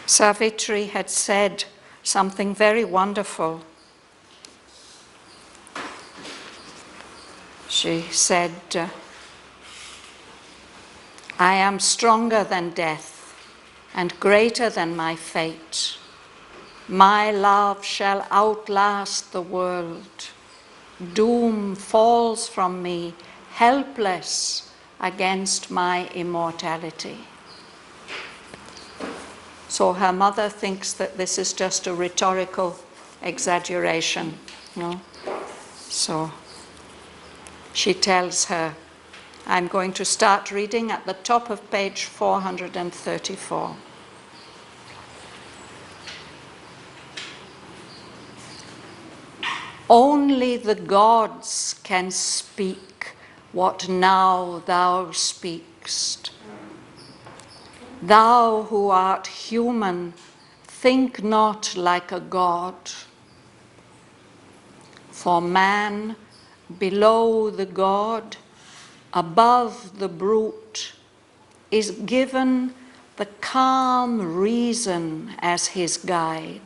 Savitri had said something very wonderful. She said, I am stronger than death and greater than my fate. My love shall outlast the world. Doom falls from me, helpless against my immortality. So her mother thinks that this is just a rhetorical exaggeration, no? So she tells her, I'm going to start reading at the top of page 434. Only the gods can speak what now thou speakst. Thou who art human, think not like a god. For man, below the god, above the brute, is given the calm reason as his guide.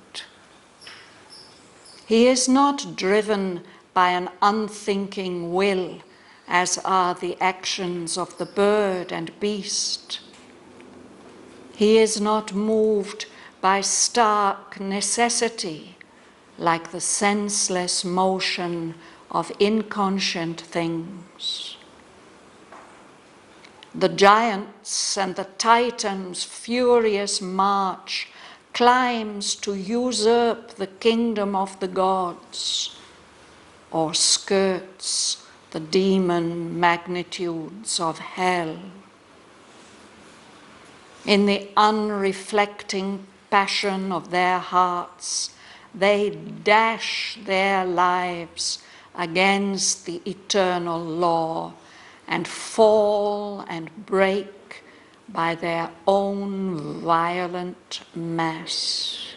He is not driven by an unthinking will, as are the actions of the bird and beast. He is not moved by stark necessity, like the senseless motion of inconscient things. The giants and the Titans' furious march climbs to usurp the kingdom of the gods, or skirts the demon magnitudes of hell. In the unreflecting passion of their hearts, they dash their lives against the eternal law and fall and break by their own violent mass.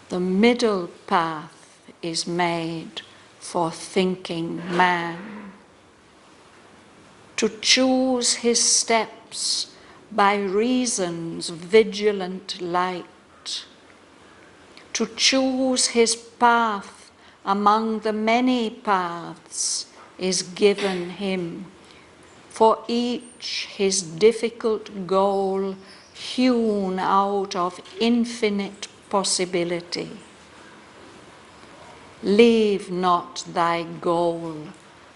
The middle path is made for thinking man, to choose his steps by reason's vigilant light, to choose his path among the many paths is given him, for each his difficult goal hewn out of infinite possibility. Leave not thy goal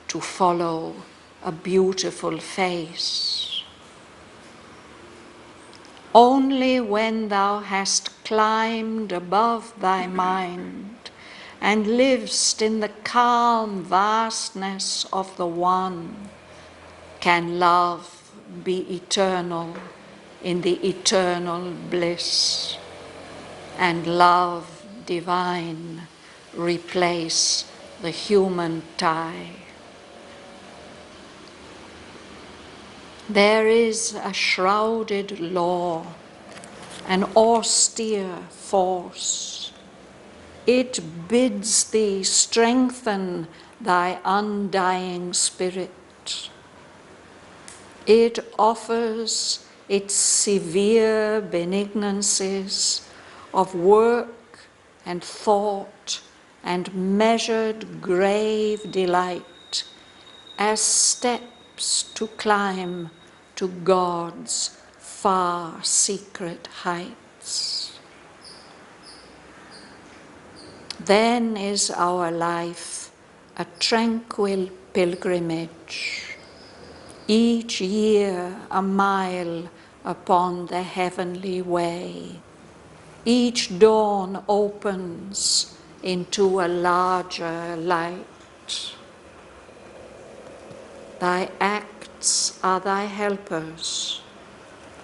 to follow a beautiful face. Only when thou hast climbed above thy mind and livest in the calm vastness of the One, can love be eternal in the eternal bliss, and love divine replace the human tie. There is a shrouded law, an austere force. It bids thee strengthen thy undying spirit. It offers its severe benignancies of work and thought and measured grave delight as steps to climb to God's far secret heights. Then is our life a tranquil pilgrimage, each year a mile upon the heavenly way. Each dawn opens into a larger light. Thy acts are thy helpers.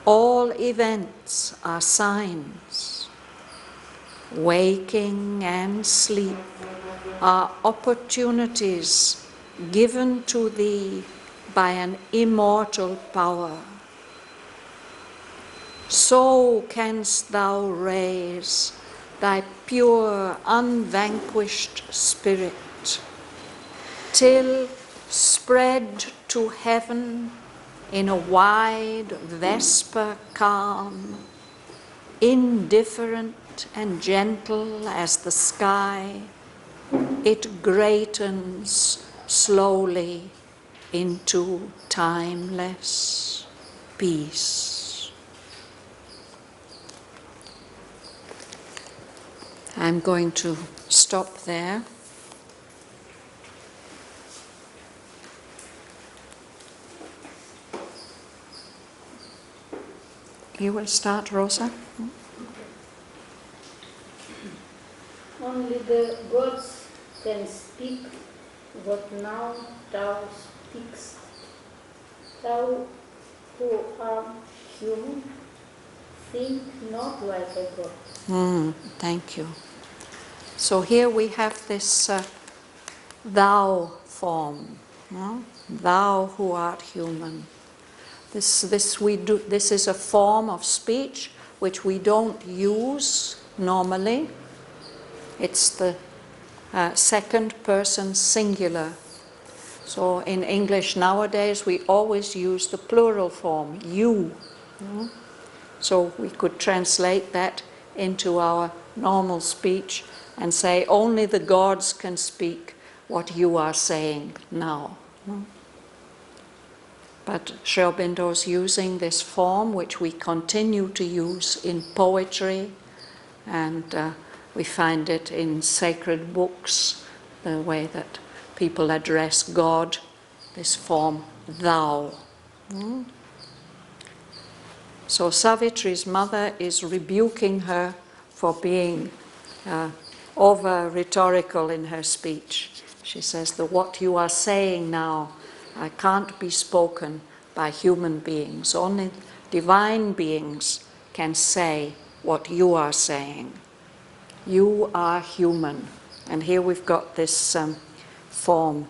All events are signs. Waking and sleep are opportunities given to thee by an immortal power. So canst thou raise thy pure, unvanquished spirit, till, spread to heaven in a wide vesper calm, indifferent and gentle as the sky, it greatens slowly into timeless peace. I'm going to stop there. You will start, Rosa. Only the gods can speak what now thou speakst. Thou who art human, think not like a god. Thank you. So here we have this thou form, no? Thou who art human. This is a form of speech which we don't use normally. It's the second person singular. So in English nowadays we always use the plural form, you. So we could translate that into our normal speech and say only the gods can speak what you are saying now. But Sri Aurobindo's using this form which we continue to use in poetry, and we find it in sacred books, the way that people address God, this form, thou. So Savitri's mother is rebuking her for being over rhetorical in her speech. She says that what you are saying now can't be spoken by human beings. Only divine beings can say what you are saying. You are human. And here we've got this form.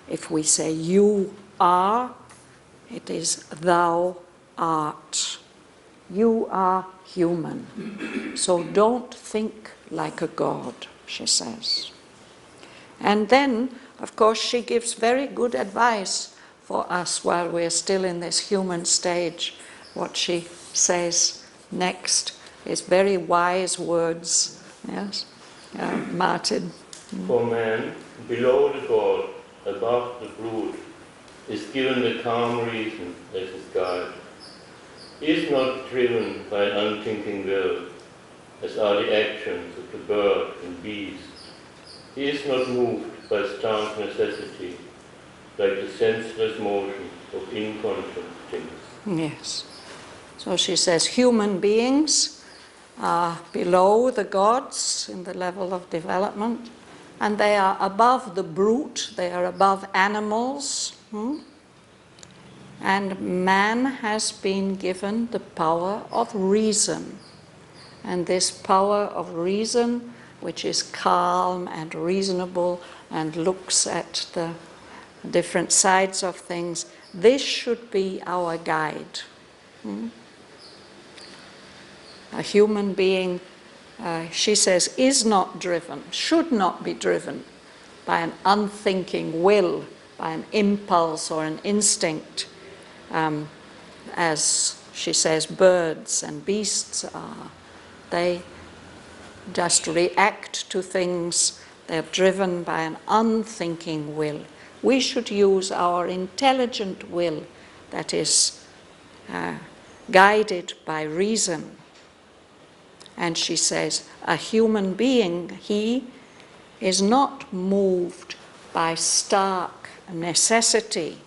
If we say you are, it is thou art. You are human. So don't think like a god, she says. And then, of course, she gives very good advice for us while we're still in this human stage. What she says next is very wise words. Yes, Martin. For man, below the God, above the brute, is given the calm reason as his guide. He is not driven by an unthinking will, as are the actions of the bird and beast. He is not moved by stark necessity, like the senseless motion of inconscient things. Yes. So she says human beings are below the gods in the level of development, and they are above the brute, they are above animals. And man has been given the power of reason. And this power of reason, which is calm and reasonable and looks at the different sides of things, this should be our guide. A human being, she says, is not driven, should not be driven by an unthinking will, by an impulse or an instinct, as she says birds and beasts are. They just react to things. They're driven by an unthinking will. We should use our intelligent will that is guided by reason. And she says, a human being, he is not moved by stark necessity,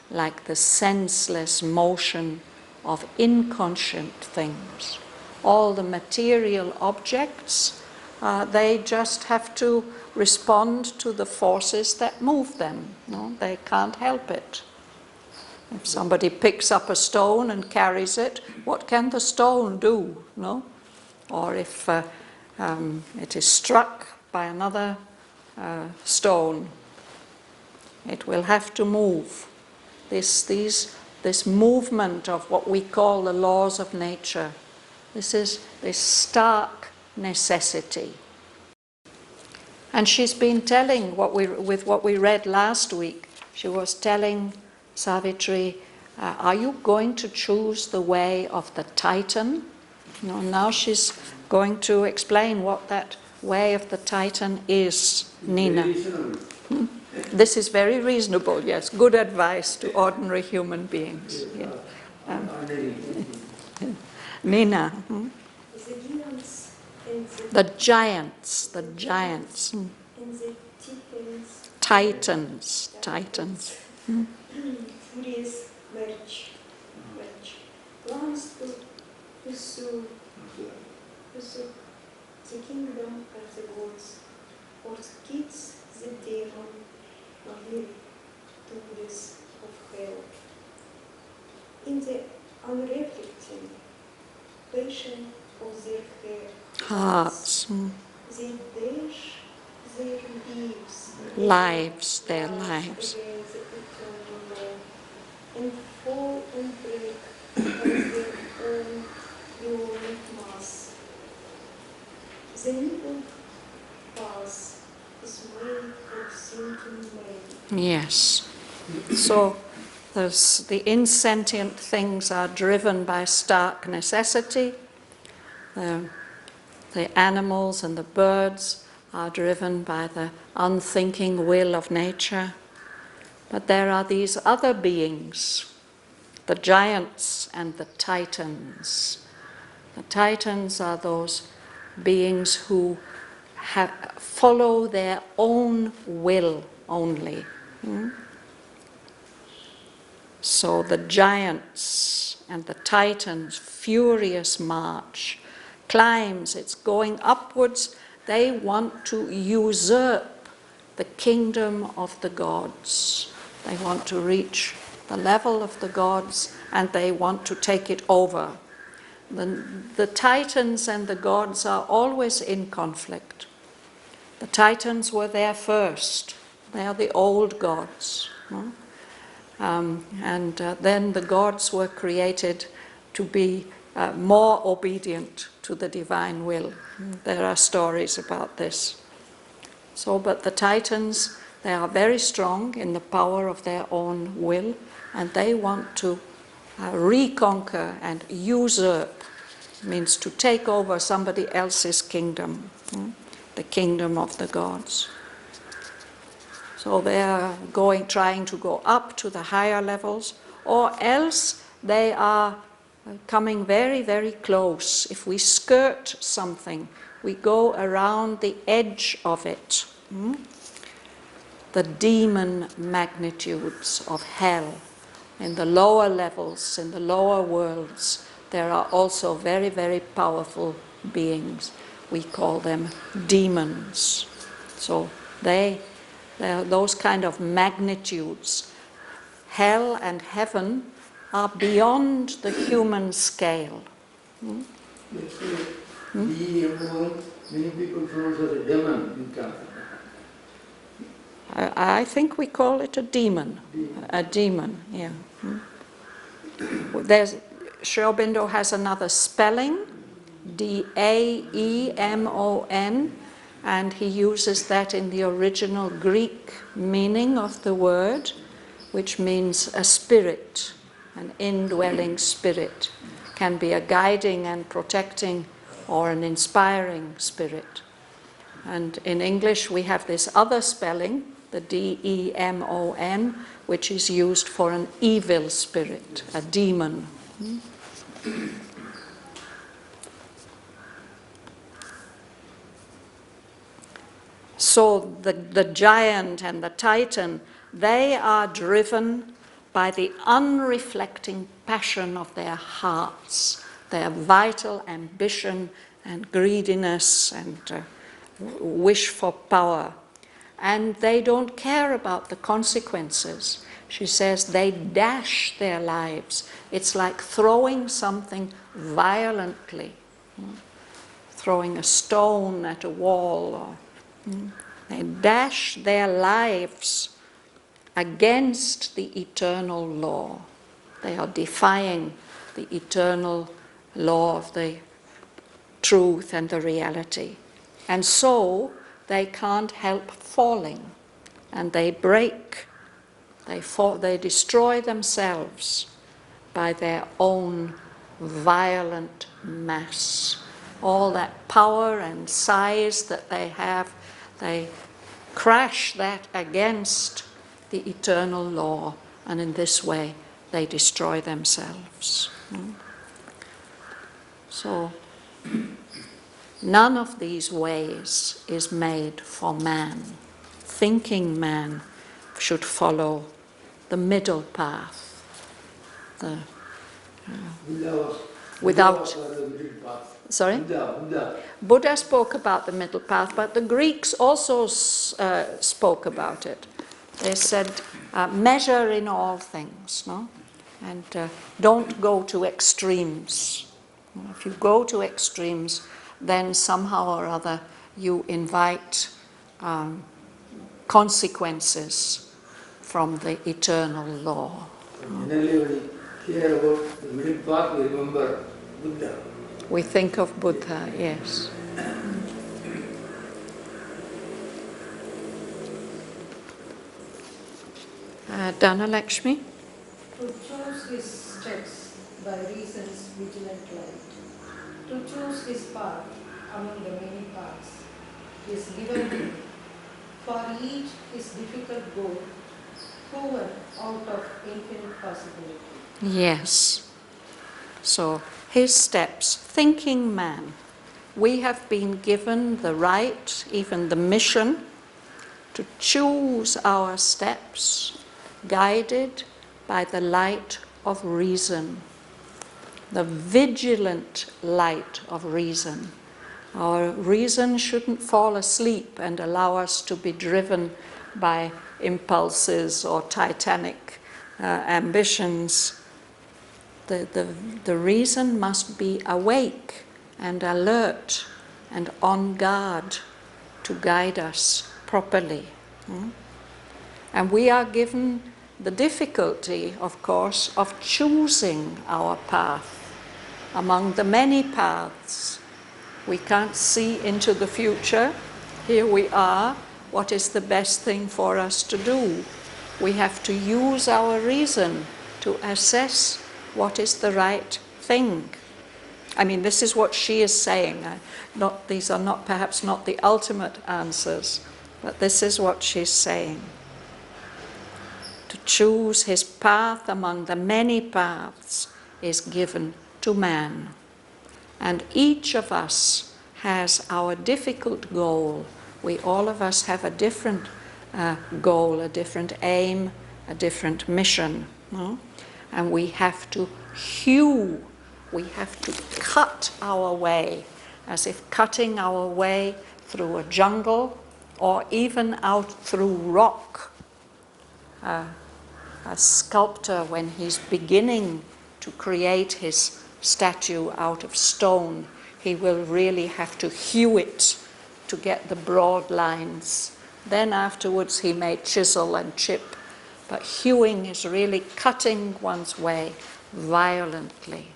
like the senseless motion of inconscient things. All the material objects, they just have to respond to the forces that move them. No? They can't help it. If somebody picks up a stone and carries it, what can the stone do? No? Or if it is struck by another stone, it will have to move. This movement of what we call the laws of nature, this is this stark necessity. And she's been telling, with what we read last week, she was telling Savitri, are you going to choose the way of the Titan Now she's going to explain what that way of the Titan is, Nina. This is very reasonable, yes. Good advice to ordinary human beings. Yeah. Nina. The giants. And the Titans. furious merge plans to pursue the kingdom of the gods, or keeps the demon live to this of hell. In the unreflecting passion of their Hearts. they dash their lives, Their lives. against the eternal law, and fall and break as their own violent mass. The middle path is way of thinking man. Yes. So the insentient things are driven by stark necessity. The animals and the birds are driven by the unthinking will of nature. But there are these other beings, the giants and the titans. The titans are those beings who follow their own will only. So the giants and the titans' furious march climbs, it's going upwards. They want to usurp the kingdom of the gods. They want to reach the level of the gods and they want to take it over. The titans and the gods are always in conflict. The titans were there first. They are the old gods. Then the gods were created to be more obedient to the divine will. There are stories about this. But the titans, they are very strong in the power of their own will, and they want to reconquer and usurp. It means to take over somebody else's kingdom, the kingdom of the gods. So they are trying to go up to the higher levels, or else they are coming very, very close. If we skirt something, we go around the edge of it. The demon magnitudes of hell. In the lower levels, in the lower worlds, there are also very, very powerful beings. We call them demons. So they are those kind of magnitudes. Hell and heaven are beyond the human scale. Many people pronounce it a demon in Canto. I think we call it a demon. A demon, yeah. Sri Aurobindo has another spelling, D-A-E-M-O-N, and he uses that in the original Greek meaning of the word, which means a spirit, an indwelling spirit. Can be a guiding and protecting or an inspiring spirit. And in English we have this other spelling, the D-E-M-O-N, which is used for an evil spirit, a demon. So the giant and the titan, they are driven by the unreflecting passion of their hearts, their vital ambition and greediness and wish for power. And they don't care about the consequences. She says they dash their lives. It's like throwing something violently, throwing a stone at a wall. Or, they dash their lives against the eternal law. They are defying the eternal law of the truth and the reality. And so they can't help falling, and they break. They destroy themselves by their own violent mass. All that power and size that they have, they crash that against the eternal law, and in this way they destroy themselves. So none of these ways is made for man. Thinking man should follow the middle path, the without. Sorry? Buddha spoke about the middle path, but the Greeks also spoke about it. They said, measure in all things, no? And don't go to extremes. If you go to extremes, then somehow or other you invite consequences from the eternal law. Generally, when we hear about the middle path, we remember Buddha. We think of Buddha, yes. Dhanalakshmi? To choose his steps by reason's vigilant light, to choose his path among the many paths, is given him, for each his difficult goal, proven out of infinite possibility. Yes. So, his steps, thinking man. We have been given the right, even the mission, to choose our steps, guided by the light of reason, the vigilant light of reason. Our reason shouldn't fall asleep and allow us to be driven by impulses or titanic ambitions. The reason must be awake and alert and on guard to guide us properly. And we are given the difficulty, of course, of choosing our path among the many paths. We can't see into the future. Here we are. What is the best thing for us to do? We have to use our reason to assess what is the right thing. I mean, this is what she is saying. These are not perhaps not the ultimate answers, but this is what she's saying. To choose his path among the many paths is given to man. And each of us has our difficult goal. We all of us have a different goal, a different aim, a different mission. No? And we have to hew, we have to cut our way, as if cutting our way through a jungle or even out through rock. A sculptor, when he's beginning to create his statue out of stone, he will really have to hew it to get the broad lines. Then afterwards he may chisel and chip. But hewing is really cutting one's way violently.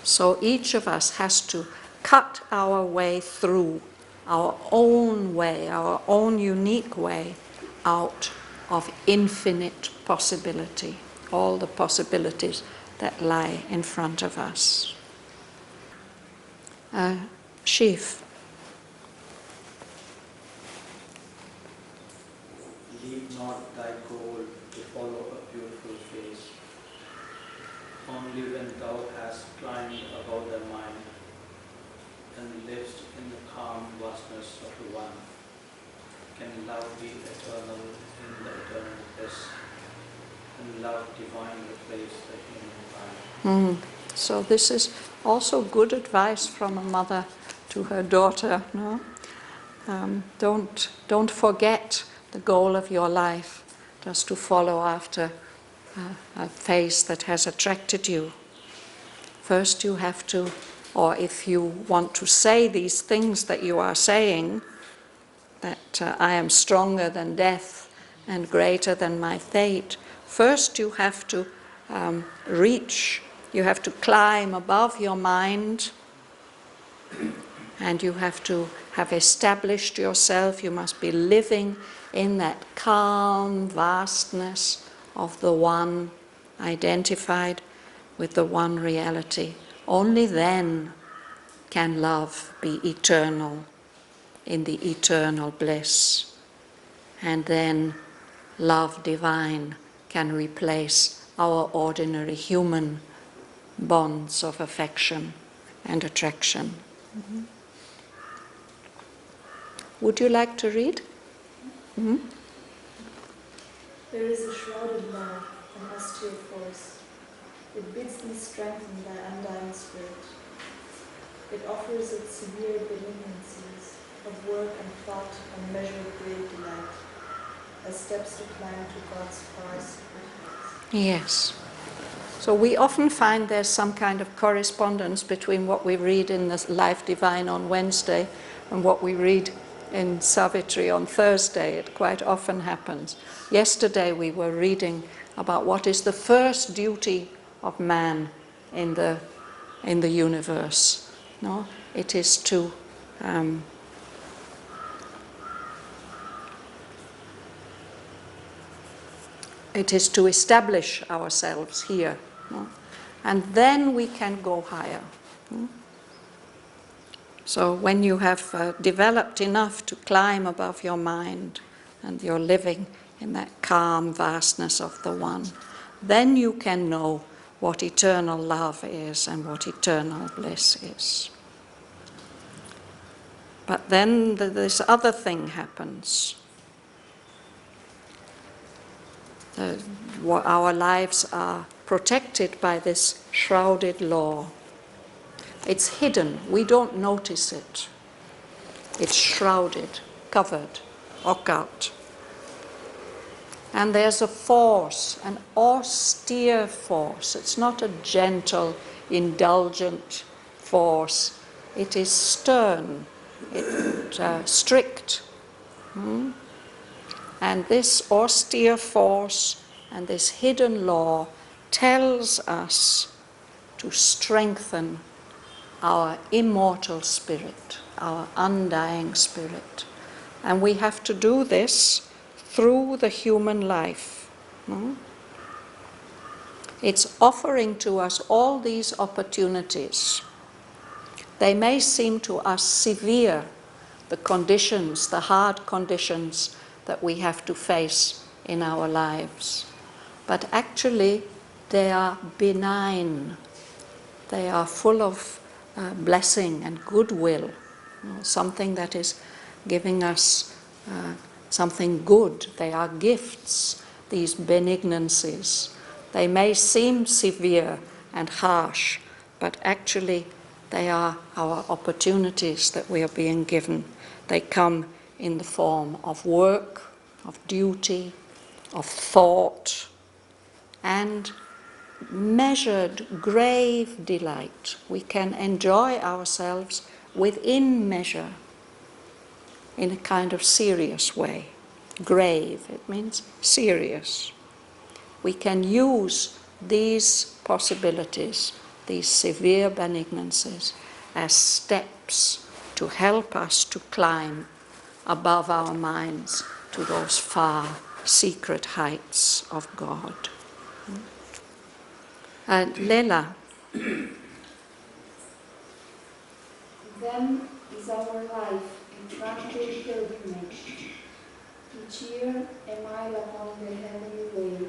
So each of us has to cut our way through our own way, our own unique way, out of infinite possibility, all the possibilities that lie in front of us. Shiv. Leave not thy goal to follow a beautiful face. Only when thou hast climbed above the mind and livest in the calm vastness of the One, can love be eternal in the eternal bliss, and love divine replace the human time. So this is also good advice from a mother to her daughter. No? Don't forget the goal of your life, just to follow after a face that has attracted you. First you have to, or if you want to say these things that you are saying, that I am stronger than death and greater than my fate, first you have to you have to climb above your mind, and you have to have established yourself. You must be living in that calm vastness of the One identified. with the one reality. Only then can love be eternal, in the eternal bliss. And then love divine can replace our ordinary human bonds of affection and attraction. Mm-hmm. Would you like to read? Mm-hmm. There is a shrouded love, an austere force. It bids thee strengthen thy undying spirit. It offers its severe benignancies of work and thought and measured great delight, as steps to climb to God's far secret heights. Yes. So we often find there's some kind of correspondence between what we read in the Life Divine on Wednesday and what we read in Savitri on Thursday. It quite often happens. Yesterday we were reading about what is the first duty of man in the universe. No, it is to establish ourselves here, no? And then we can go higher. No? So when you have developed enough to climb above your mind and you're living in that calm vastness of the One, then you can know what eternal love is and what eternal bliss is. But then this other thing happens. Our lives are protected by this shrouded law. It's hidden. We don't notice it. It's shrouded, covered, occult. And there's a force, an austere force. It's not a gentle, indulgent force. It is stern, strict. And this austere force and this hidden law tells us to strengthen our immortal spirit, our undying spirit. And we have to do this through the human life. It's offering to us all these opportunities. They may seem to us severe, the conditions, the hard conditions that we have to face in our lives. But actually, they are benign. They are full of blessing and goodwill, something that is giving us something good. They are gifts, these benignancies. They may seem severe and harsh, but actually they are our opportunities that we are being given. They come in the form of work, of duty, of thought, and measured, grave delight. We can enjoy ourselves within measure, in a kind of serious way. Grave, it means serious. We can use these possibilities, these severe benignancies, as steps to help us to climb above our minds to those far secret heights of God. Lela. Then is our life in tranquil pilgrimage. Each year a mile upon the heavenly way,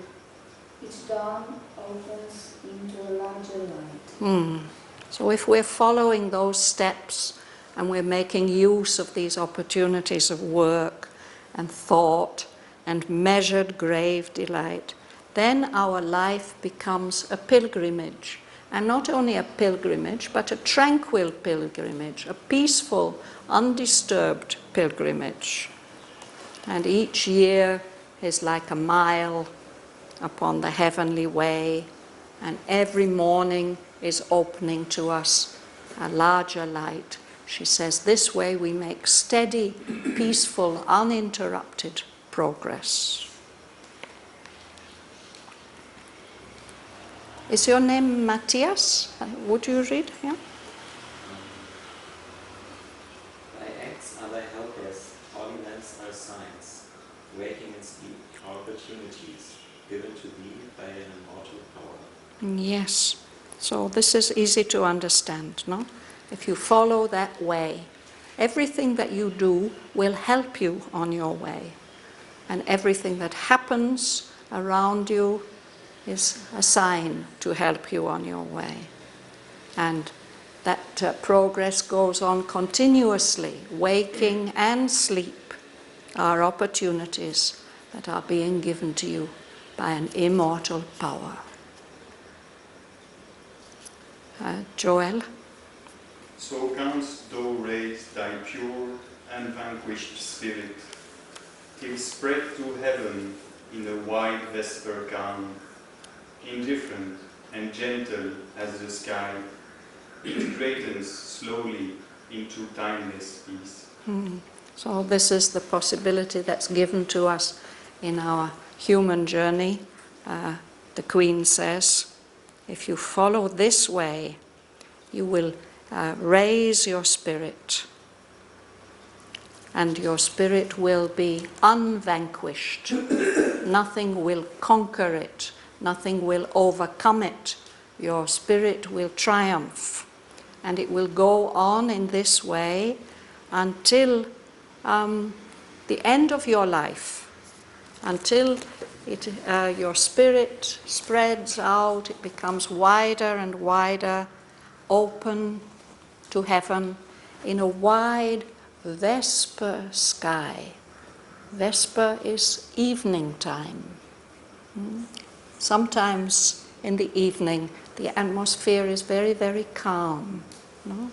each dawn opens into a larger light. So if we're following those steps and we're making use of these opportunities of work and thought and measured grave delight, then our life becomes a pilgrimage. And not only a pilgrimage, but a tranquil pilgrimage, a peaceful, undisturbed pilgrimage. And each year is like a mile upon the heavenly way, and every morning is opening to us a larger light. She says, this way we make steady, peaceful, uninterrupted progress. Is your name Matthias? Would you read? Yeah. Thy acts are thy helpers, ordinance are signs, waking and sleep are opportunities given to thee by an immortal power. Yes. So this is easy to understand, no? If you follow that way, everything that you do will help you on your way. And everything that happens around you is a sign to help you on your way. And that progress goes on continuously. Waking and sleep are opportunities that are being given to you by an immortal power. Joel? So canst thou raise thy pure and vanquished spirit, till spread to heaven in a wide vesper calm, indifferent and gentle as the sky, it greatens slowly into timeless peace. So this is the possibility that's given to us in our human journey. The Queen says, if you follow this way, you will raise your spirit, and your spirit will be unvanquished. Nothing will conquer it. Nothing will overcome it. Your spirit will triumph. And it will go on in this way until the end of your life, until your spirit spreads out, it becomes wider and wider, open to heaven in a wide vesper sky. Vesper is evening time. Sometimes in the evening the atmosphere is very, very calm. No?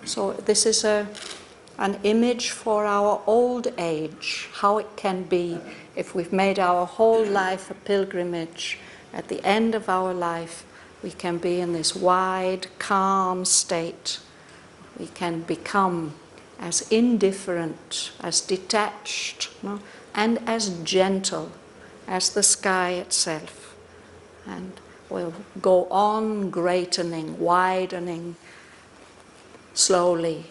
So this is an image for our old age, how it can be if we've made our whole life a pilgrimage. At the end of our life, we can be in this wide, calm state. We can become as indifferent, as detached, no? And as gentle as the sky itself. And we'll go on greatening, widening slowly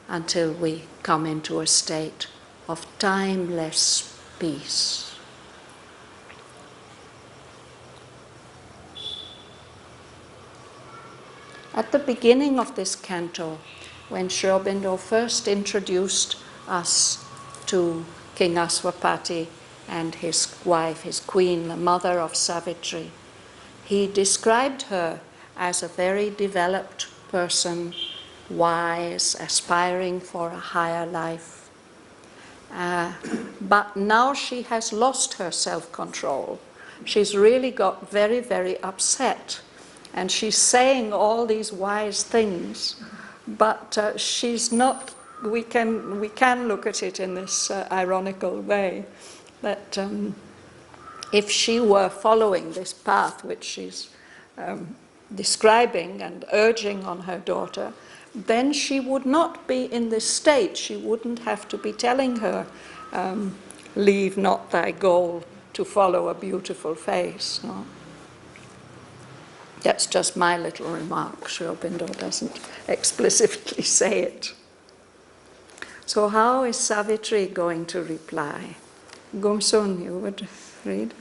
until we come into a state of timeless peace. At the beginning of this canto, when Sri Aurobindo first introduced us to King Aswapati and his wife, his queen, the mother of Savitri, he described her as a very developed person, wise, aspiring for a higher life. But now she has lost her self-control. She's really got very, very upset. And she's saying all these wise things, but she's not, we can look at it in this ironical way, that if she were following this path which she's describing and urging on her daughter, then she would not be in this state. She wouldn't have to be telling her, leave not thy goal to follow a beautiful face. No? That's just my little remark. Sri Aurobindo doesn't explicitly say it. So how is Savitri going to reply? Gumsun, you would read.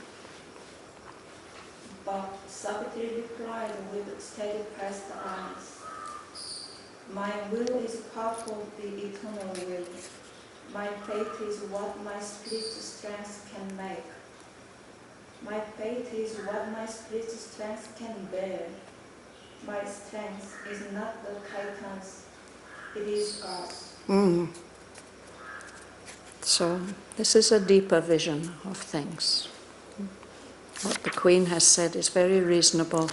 But Savitri replied with steady pressed eyes, my will is part of the eternal will. My faith is what my spirit's strength can make. My faith is what my spirit's strength can bear. My strength is not the Titan's, it is God's. So this is a deeper vision of things. What the Queen has said is very reasonable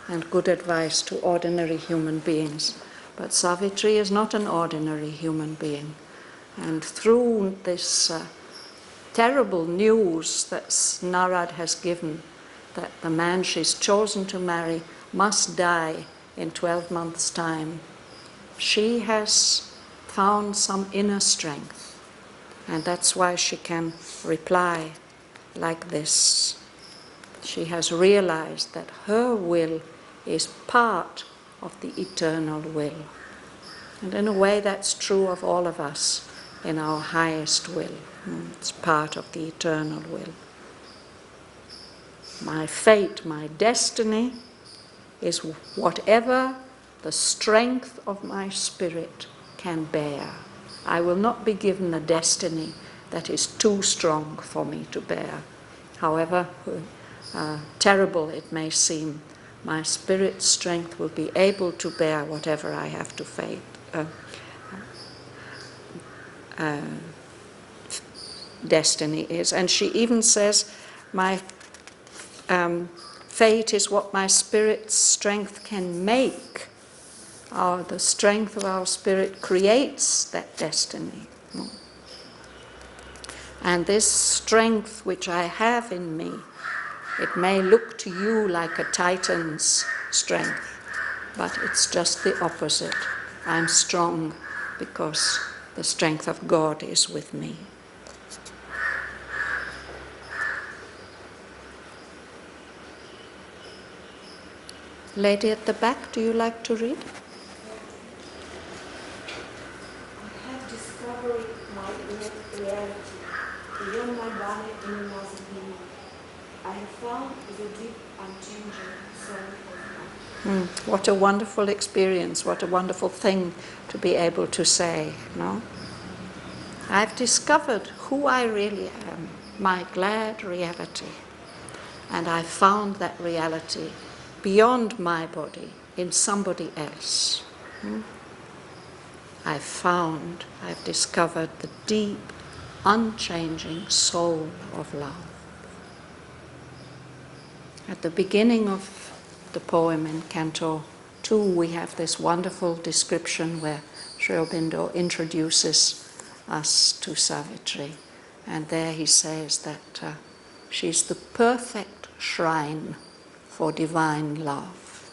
and good advice to ordinary human beings. But Savitri is not an ordinary human being. And through this terrible news that Narad has given, that the man she's chosen to marry must die in 12 months' time, she has found some inner strength. And that's why she can reply like this. She has realized that her will is part of the eternal will. And in a way that's true of all of us in our highest will. It's part of the eternal will. My fate, my destiny is whatever the strength of my spirit can bear. I will not be given a destiny that is too strong for me to bear. However terrible it may seem, my spirit's strength will be able to bear whatever I have to face. Destiny is. And she even says, my fate is what my spirit's strength can make. The strength of our spirit creates that destiny. And this strength which I have in me, it may look to you like a titan's strength, but it's just the opposite. I'm strong because the strength of God is with me. Lady at the back, do you like to read? I have discovered my inner reality, beyond my body and another being. I have found the deep, unchanging soul of life. What a wonderful experience, what a wonderful thing to be able to say, no? I've discovered who I really am, my glad reality. And I found that reality beyond my body, in somebody else. I've discovered the deep, unchanging soul of love. At the beginning of the poem in Canto 2, we have this wonderful description where Sri Aurobindo introduces us to Savitri. And there he says that she's the perfect shrine for divine love.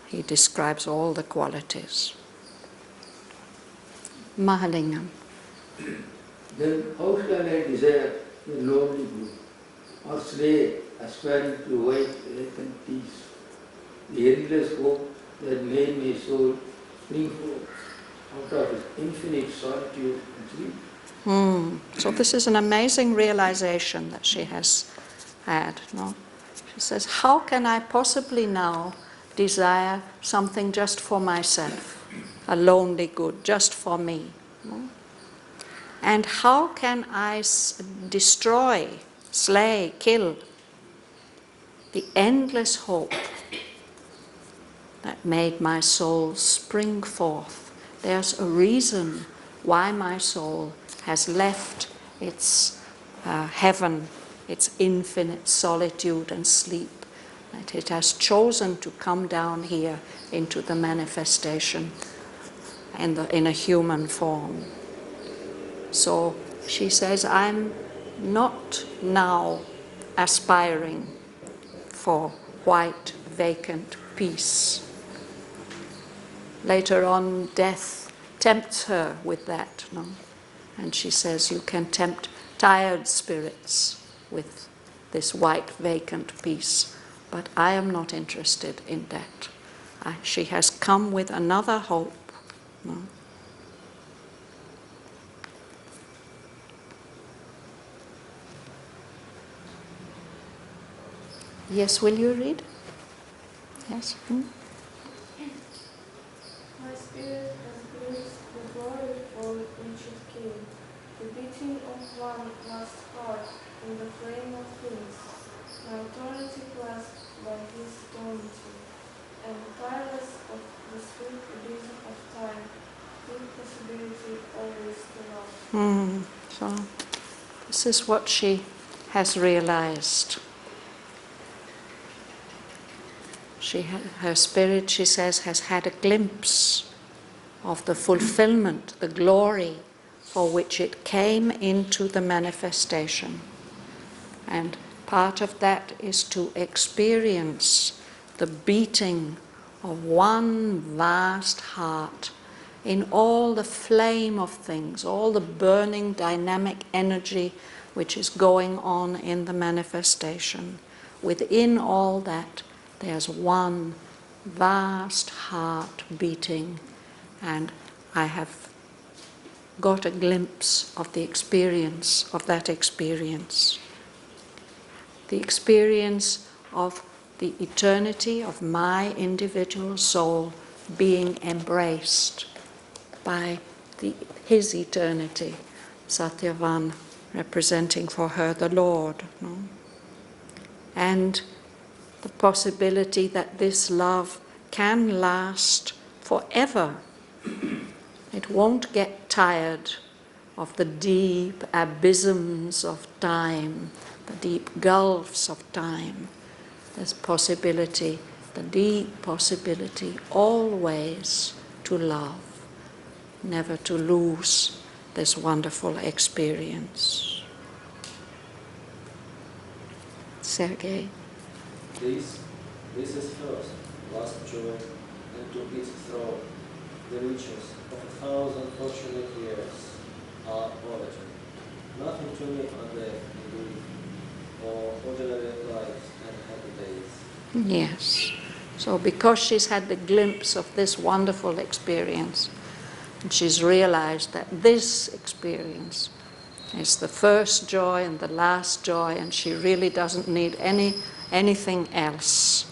He describes all the qualities. Mahalingam. Then how shall I desire the lonely good, or slay, aspiring to white, vacant peace, the endless hope that made my soul spring forth out of its infinite solitude and sleep? So this is an amazing realization that she has had. No? She says, how can I possibly now desire something just for myself, a lonely good, just for me? No? And how can I destroy, slay, kill the endless hope that made my soul spring forth? There's a reason why my soul has left its heaven, its infinite solitude and sleep, that it has chosen to come down here into the manifestation in a human form. So she says, I'm not now aspiring for white, vacant peace. Later on, death tempts her with that, no? And she says, you can tempt tired spirits with this white, vacant peace, but I am not interested in that. She has come with another hope. No? Yes, will you read? Yes. My spirit has glimpsed the glory for which it came, the beating of one last heart in the flame of things, my eternity clasped by his eternity, and tireless of the swift abysm of time, impossibility always to love. So this is what she has realized. Her spirit, she says, has had a glimpse of the fulfillment, the glory for which it came into the manifestation. And part of that is to experience the beating of one vast heart in all the flame of things, all the burning dynamic energy which is going on in the manifestation. Within all that, there's one vast heart beating, and I have got a glimpse of the experience of that experience. The experience of the eternity of my individual soul being embraced by his eternity, Shraddhavan representing for her the Lord. No? And the possibility that this love can last forever. It won't get tired of the deep abysms of time, the deep gulfs of time. There's possibility, the deep possibility always to love, never to lose this wonderful experience. Sergei. This is first, last joy, and to its throat, the riches of 1,000 fortunate years are origin. Nothing to me are death indeed, or ordinary lives and happy days. Yes. So because she's had the glimpse of this wonderful experience, and she's realized that this experience is the first joy and the last joy, and she really doesn't need anything else.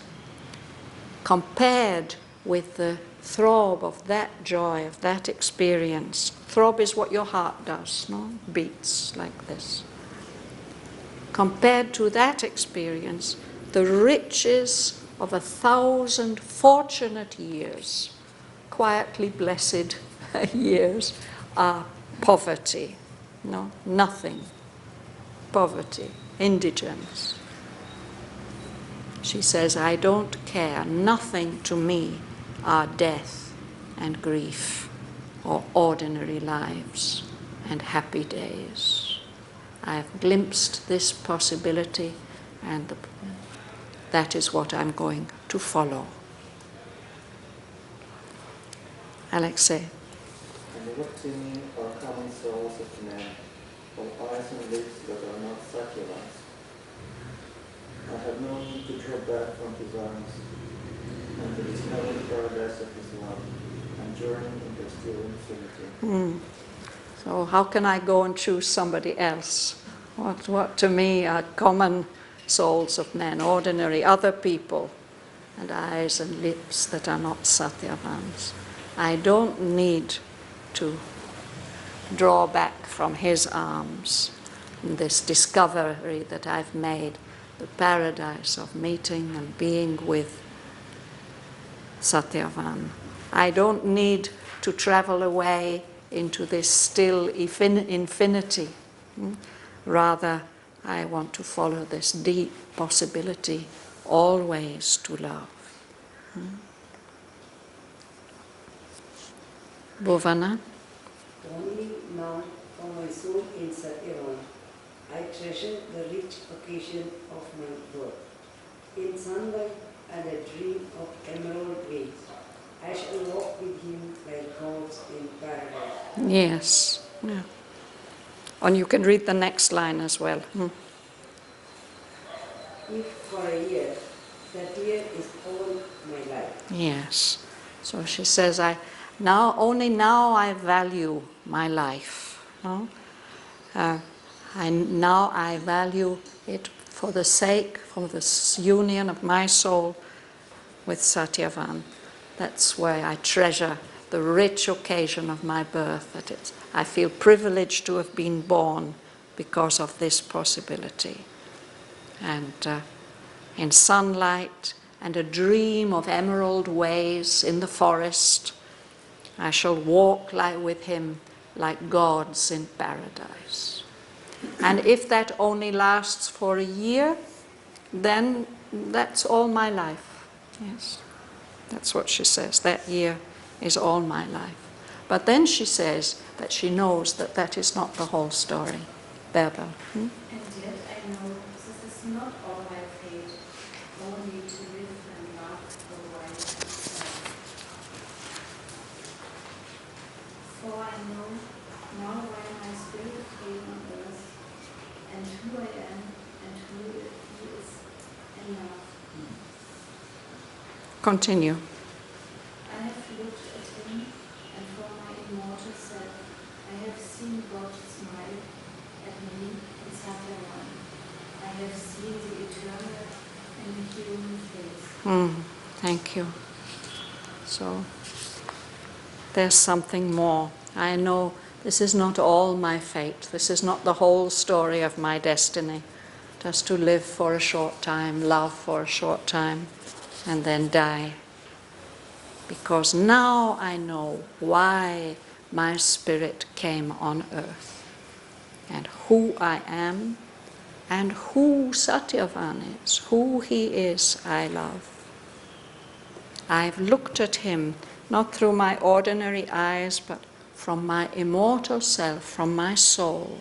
Compared with the throb of that joy, of that experience. Throb is what your heart does, no? Beats like this. Compared to that experience, the riches of 1,000 fortunate years, quietly blessed years, are poverty. No, nothing. Poverty, indigence. She says, I don't care, nothing to me are death and grief, or ordinary lives and happy days. I have glimpsed this possibility, and that is what I'm going to follow. Alexei. And what to me are common souls of men, or eyes and lips that are not Satyavans. I have no need to draw back from his arms, and to this heavenly paradise of his love, and journey into still infinity. So how can I go and choose somebody else? What to me are common souls of men, ordinary other people, and eyes and lips that are not Satyavans. I don't need to draw back from his arms in this discovery that I've made, the paradise of meeting and being with Shraddhavan. I don't need to travel away into this still infinity. Rather, I want to follow this deep possibility always to love. Bhavana? Only now for my soul in Shraddhavan, I treasure the rich occasion of my birth. In sunlight and a dream of emerald waves, I shall walk with him like gods in paradise. Yes. Yeah. And you can read the next line as well. If for a year, that year is all my life. Yes. So she says, only now I value my life. No? Now I value it for the sake, for the union of my soul with Shraddhavan. That's why I treasure the rich occasion of my birth. I feel privileged to have been born because of this possibility. And in sunlight and a dream of emerald ways in the forest, I shall walk with him like gods in paradise. And if that only lasts for a year, then that's all my life. Yes, that's what she says. That year is all my life. But then she says that she knows that that is not the whole story. Bärbel. And yet I know this is not all my fate, only to live and love the while. For I know now why my spirit came on earth, and who I am, and who he is in love. Continue. I have looked at him, and for my immortal self, I have seen God smile at me in Shraddhavan. I have seen the eternal in a human face. Thank you. So, there's something more. I know this is not all my fate. This is not the whole story of my destiny. Just to live for a short time, love for a short time, and then die. Because now I know why my spirit came on earth, and who I am, and who Satyavan is, who he is I love. I've looked at him not through my ordinary eyes, but from my immortal self, from my soul,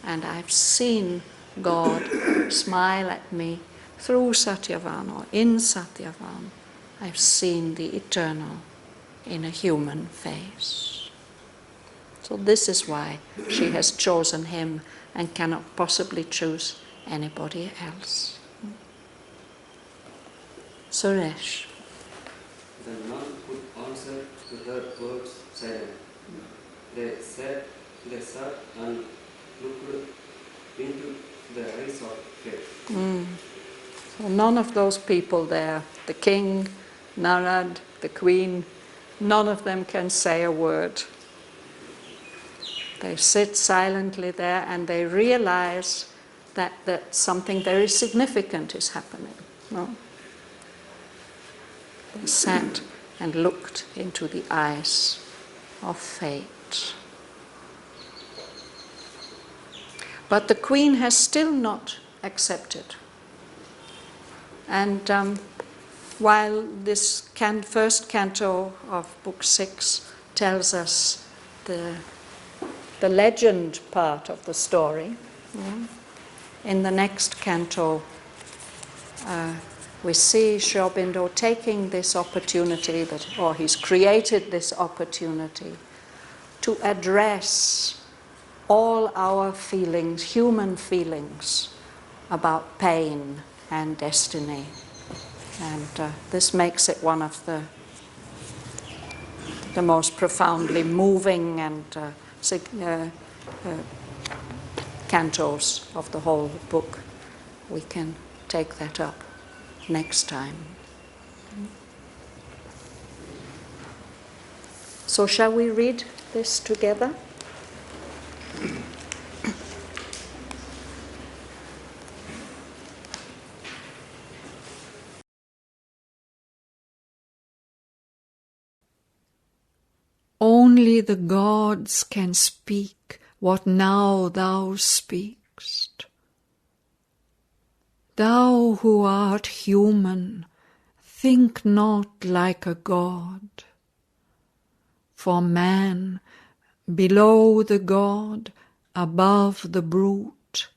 and I've seen God smile at me through Satyavan or in Satyavan. I've seen the eternal in a human face. So this is why she has chosen him and cannot possibly choose anybody else. Suresh. The nun could answer to her words silent. They sat and looked into the eyes of faith. So none of those people there, the king, Narad, the queen, none of them can say a word. They sit silently there and they realize that something very significant is happening. No? They sat and looked into the eyes of fate. But the queen has still not accepted. And while this first canto of Book 6 tells us the legend part of the story, in the next canto we see Sri Aurobindo taking this opportunity, or he's created this opportunity to address all our feelings, human feelings, about pain and destiny. And this makes it one of the most profoundly moving and cantos of the whole book. We can take that up next time. So shall we read this together? Only the gods can speak what now thou speakst. Thou who art human, think not like a god. For man, below the god, above the brute,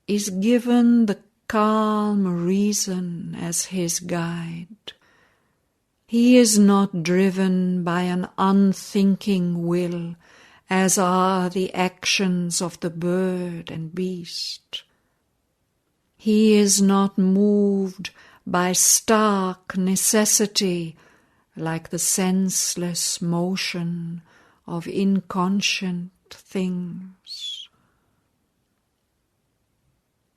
is given the calm reason as his guide. He is not driven by an unthinking will, as are the actions of the bird and beast. He is not moved by stark necessity, like the senseless motion of inconscient things.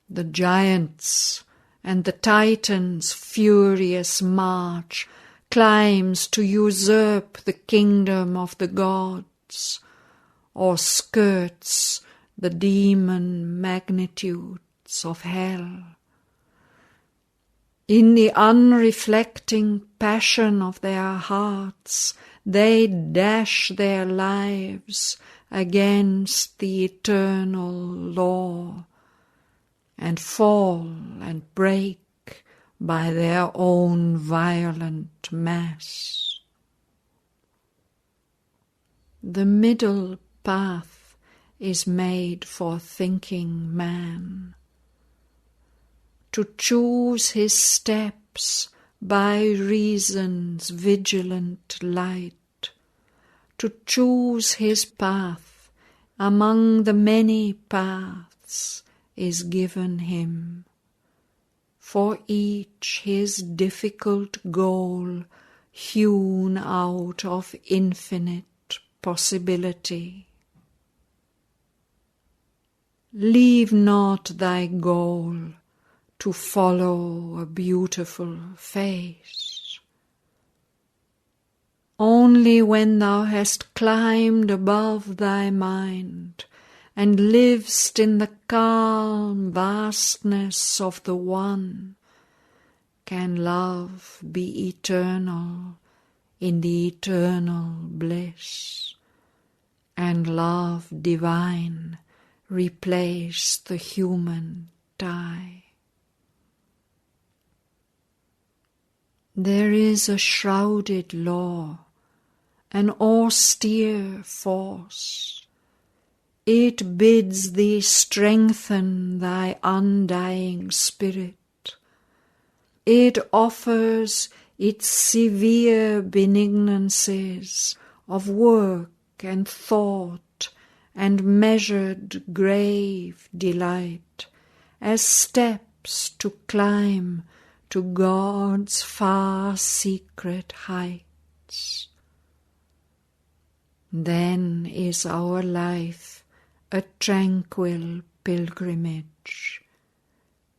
The giants and the Titans' furious march climbs to usurp the kingdom of the gods, or skirts the demon magnitudes of hell. In the unreflecting passion of their hearts, they dash their lives against the eternal law, and fall and break by their own violent mass. The middle path is made for thinking man, to choose his steps by reason's vigilant light, to choose his path among the many paths is given him. For each his difficult goal hewn out of infinite possibility. Leave not thy goal to follow a beautiful face. Only when thou hast climbed above thy mind and livest in the calm vastness of the One, can love be eternal in the eternal bliss, and love divine replace the human tie. There is a shrouded law, an austere force. It bids thee strengthen thy undying spirit. It offers its severe benignances of work and thought and measured grave delight as steps to climb to God's far secret heights. Then is our life a tranquil pilgrimage,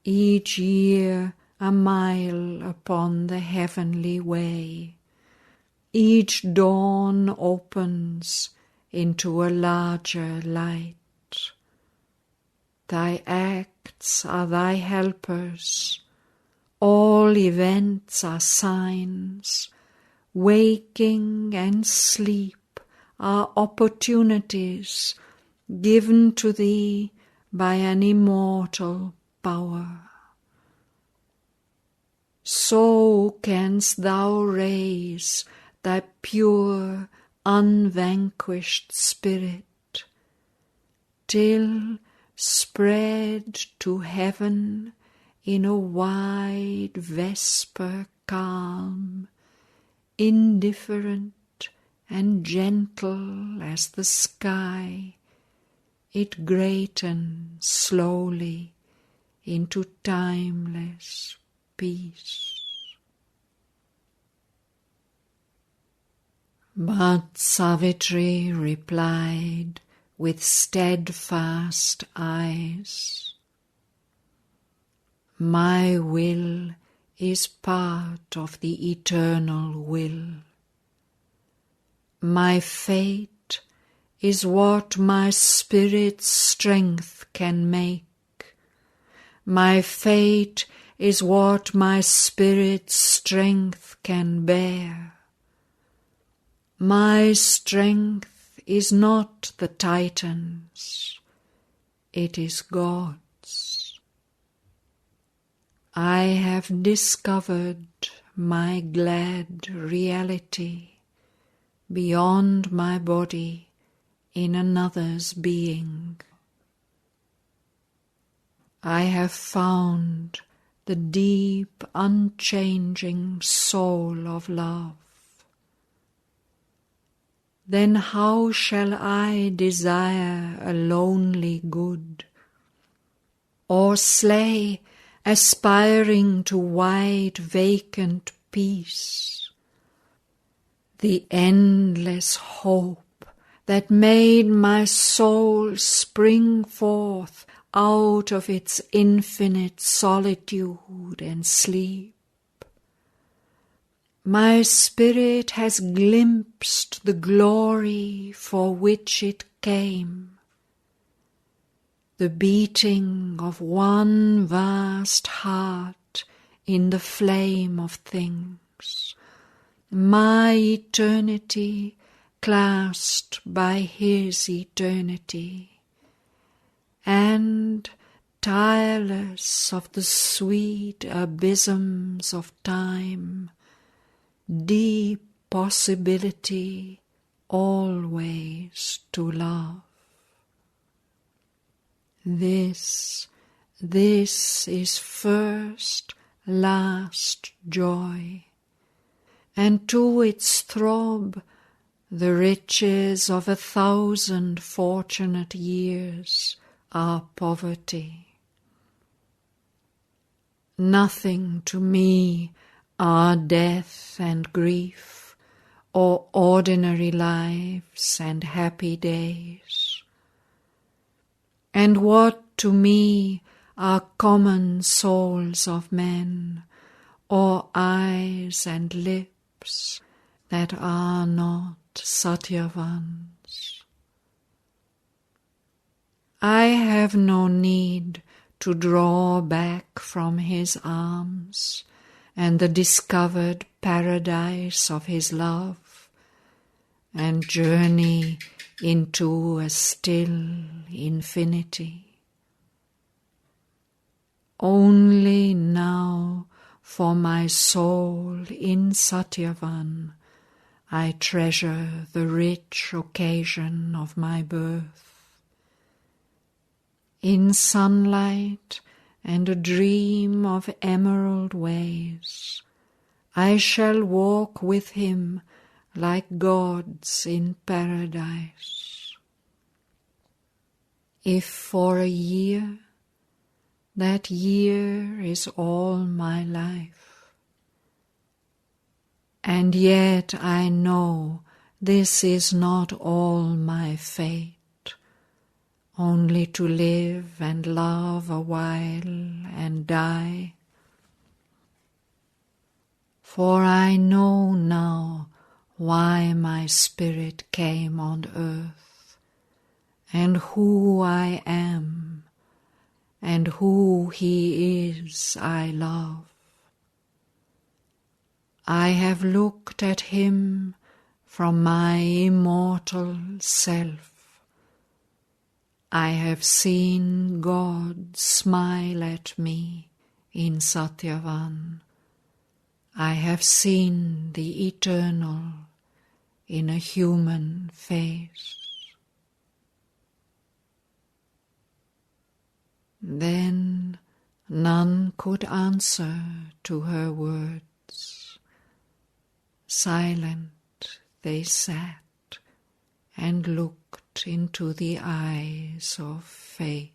each year a mile upon the heavenly way. Each dawn opens into a larger light. Thy acts are thy helpers, all events are signs, waking and sleep are opportunities given to thee by an immortal power. So canst thou raise thy pure, unvanquished spirit, till, spread to heaven in a wide vesper calm, indifferent and gentle as the sky, it greatens slowly into timeless peace. But Savitri replied with steadfast eyes, my will is part of the eternal will. My fate is what my spirit's strength can make. My fate is what my spirit's strength can bear. My strength is not the Titan's, it is God's. I have discovered my glad reality beyond my body in another's being. I have found the deep, unchanging soul of love. Then how shall I desire a lonely good, or slay aspiring to wide vacant peace? The endless hope that made my soul spring forth out of its infinite solitude and sleep. My spirit has glimpsed the glory for which it came, the beating of one vast heart in the flame of things, my eternity clasped by his eternity, and tireless of the sweet abysms of time, deep possibility always to love. This is first, last joy, and to its throb the riches of 1,000 fortunate years are poverty. Nothing to me are death and grief, or ordinary lives and happy days. And what to me are common souls of men, or eyes and lips that are not Satyavans. I have no need to draw back from his arms and the discovered paradise of his love, and journey into a still infinity. Only now for my soul in Satyavan I treasure the rich occasion of my birth. In sunlight and a dream of emerald ways, I shall walk with him like gods in paradise. If for a year, that year is all my life. And yet I know this is not all my fate, only to live and love a while and die. For I know now why my spirit came on earth, and who I am, and who he is I love. I have looked at him from my immortal self. I have seen God smile at me in Satyavan. I have seen the eternal in a human face. Then none could answer to her words. Silent they sat and looked into the eyes of fate.